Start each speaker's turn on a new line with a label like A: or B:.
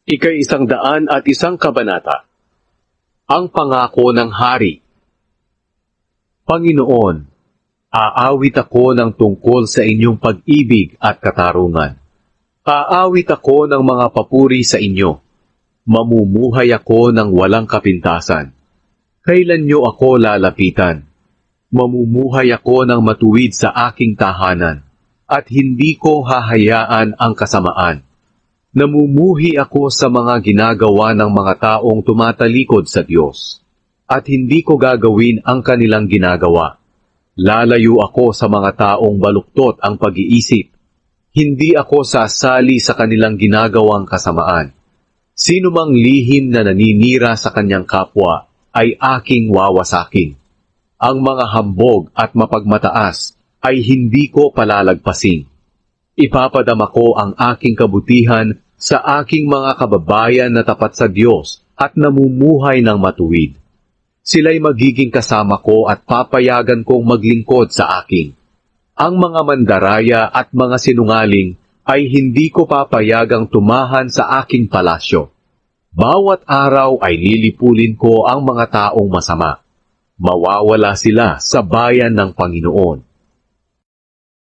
A: Ika-101 kabanata. Ang pangako ng hari. Panginoon, aawit ako ng tungkol sa inyong pag-ibig at katarungan. Aawit ako ng mga papuri sa inyo. Mamumuhay ako ng walang kapintasan. Kailan niyo ako lalapitan? Mamumuhay ako ng matuwid sa aking tahanan, at hindi ko hahayaan ang kasamaan. Namumuhi ako sa mga ginagawa ng mga taong tumatalikod sa Diyos, at hindi ko gagawin ang kanilang ginagawa. Lalayo ako sa mga taong baluktot ang pag-iisip. Hindi ako sasali sa kanilang ginagawang kasamaan. Sino mang lihim na naninira sa kanyang kapwa ay aking wawasakin. Ang mga hambog at mapagmataas ay hindi ko palalagpasin. Ipapadama ko ang aking kabutihan sa aking mga kababayan na tapat sa Diyos at namumuhay ng matuwid. Sila'y magiging kasama ko at papayagan kong maglingkod sa akin. Ang mga mandaraya at mga sinungaling ay hindi ko papayagang tumahan sa aking palasyo. Bawat araw ay lilipulin ko ang mga taong masama. Mawawala sila sa bayan ng Panginoon.